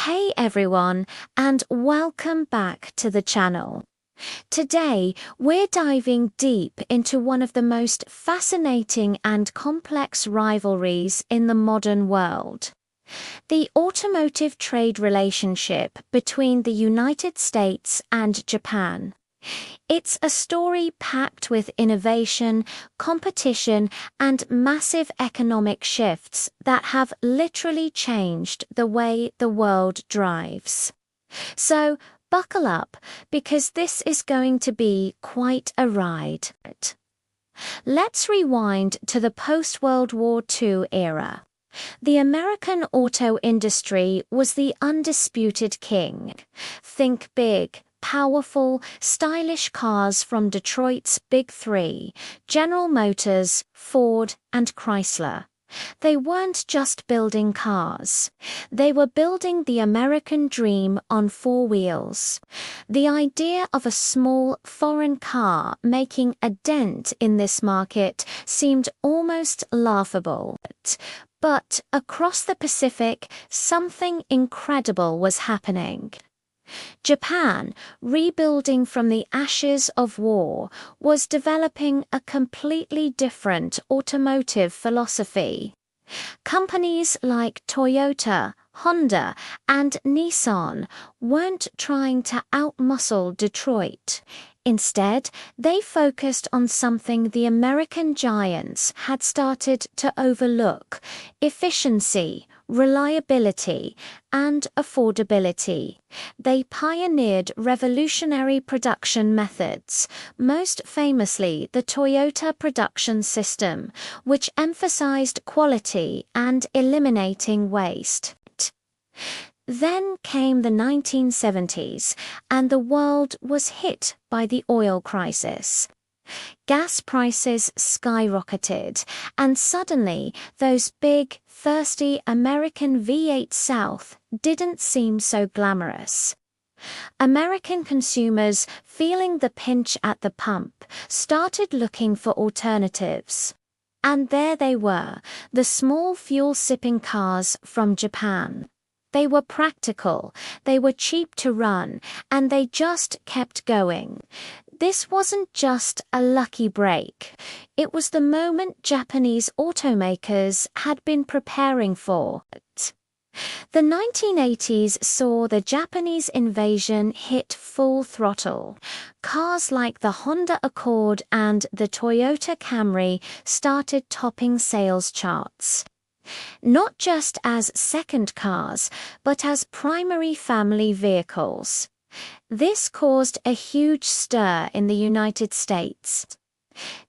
Hey everyone, and welcome back to the channel. Today, we're diving deep into one of the most fascinating and complex rivalries in the modern world. The automotive trade relationship between the United States and Japan. It's a story packed with innovation, competition, and massive economic shifts that have literally changed the way the world drives. So, buckle up, because this is going to be quite a ride. Let's rewind to the post-World War II era. The American auto industry was the undisputed king. Think big, powerful, stylish cars from Detroit's Big Three: General Motors, Ford, and Chrysler. They weren't just building cars. They were building the American dream on four wheels. The idea of a small, foreign car making a dent in this market seemed almost laughable. But across the Pacific, something incredible was happening. Japan, rebuilding from the ashes of war, was developing a completely different automotive philosophy. Companies like Toyota, Honda, and Nissan weren't trying to outmuscle Detroit. Instead, they focused on something the American giants had started to overlook: efficiency, reliability, and affordability. They pioneered revolutionary production methods, most famously the Toyota production system, which emphasized quality and eliminating waste. Then came the 1970s, and the world was hit by the oil crisis. Gas prices skyrocketed, and suddenly those big, thirsty American V8 South didn't seem so glamorous. American consumers, feeling the pinch at the pump, started looking for alternatives. And there they were, the small fuel-sipping cars from Japan. They were practical, they were cheap to run, and they just kept going. This wasn't just a lucky break. It was the moment Japanese automakers had been preparing for. The 1980s saw the Japanese invasion hit full throttle. Cars like the Honda Accord and the Toyota Camry started topping sales charts. Not just as second cars, but as primary family vehicles. This caused a huge stir in the United States.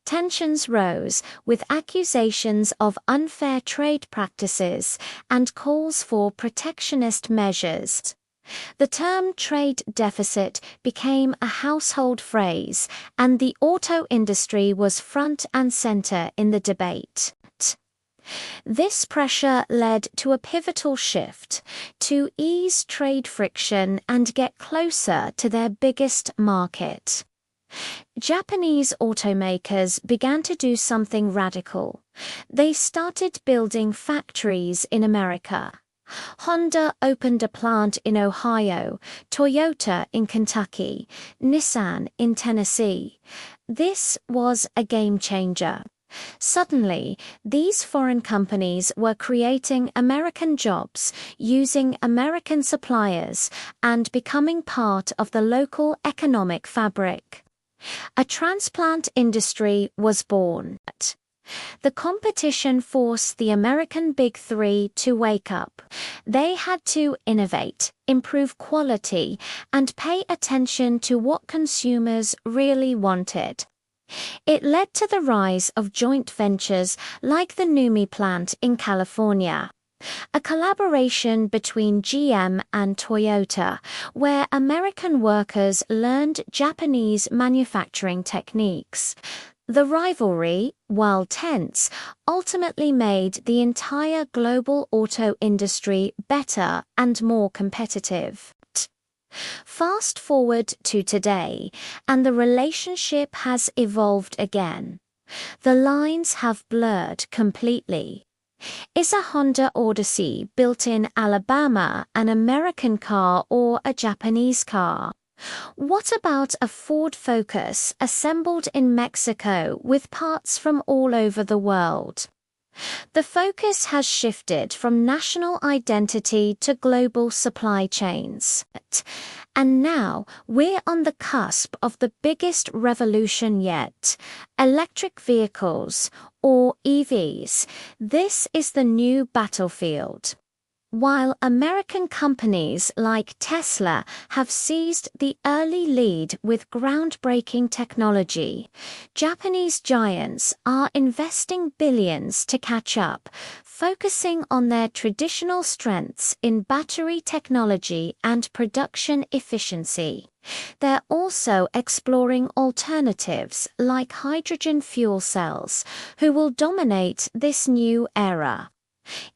Tensions rose, with accusations of unfair trade practices and calls for protectionist measures. The term trade deficit became a household phrase, and the auto industry was front and center in the debate. This pressure led to a pivotal shift: to ease trade friction and get closer to their biggest market. Japanese automakers began to do something radical. They started building factories in America. Honda opened a plant in Ohio, Toyota in Kentucky, Nissan in Tennessee. This was a game changer. Suddenly, these foreign companies were creating American jobs, using American suppliers, and becoming part of the local economic fabric. A transplant industry was born. The competition forced the American Big Three to wake up. They had to innovate, improve quality, and pay attention to what consumers really wanted. It led to the rise of joint ventures like the NUMMI plant in California, a collaboration between GM and Toyota, where American workers learned Japanese manufacturing techniques. The rivalry, while tense, ultimately made the entire global auto industry better and more competitive. Fast forward to today, and the relationship has evolved again. The lines have blurred completely. Is a Honda Odyssey built in Alabama an American car or a Japanese car? What about a Ford Focus assembled in Mexico with parts from all over the world? The focus has shifted from national identity to global supply chains. And now we're on the cusp of the biggest revolution yet: electric vehicles, or EVs. This is the new battlefield. While American companies like Tesla have seized the early lead with groundbreaking technology, Japanese giants are investing billions to catch up, focusing on their traditional strengths in battery technology and production efficiency. They're also exploring alternatives like hydrogen fuel cells, who will dominate this new era.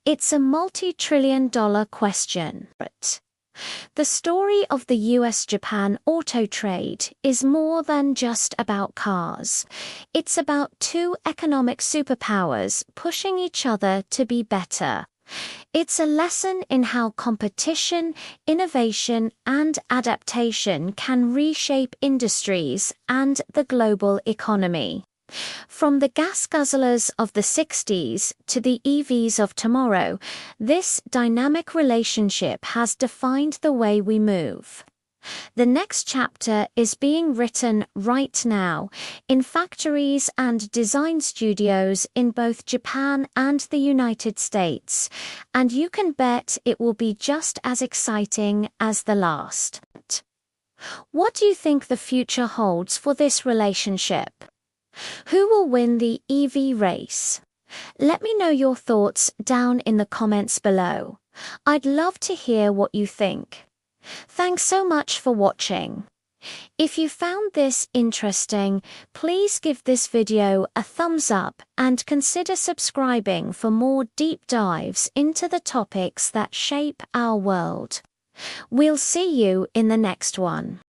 It's a multi-trillion-dollar question. The story of the US-Japan auto trade is more than just about cars. It's about two economic superpowers pushing each other to be better. It's a lesson in how competition, innovation, and adaptation can reshape industries and the global economy. From the gas guzzlers of the 60s to the EVs of tomorrow, this dynamic relationship has defined the way we move. The next chapter is being written right now in factories and design studios in both Japan and the United States, and you can bet it will be just as exciting as the last. What do you think the future holds for this relationship? Who will win the EV race? Let me know your thoughts down in the comments below. I'd love to hear what you think. Thanks so much for watching. If you found this interesting, please give this video a thumbs up and consider subscribing for more deep dives into the topics that shape our world. We'll see you in the next one.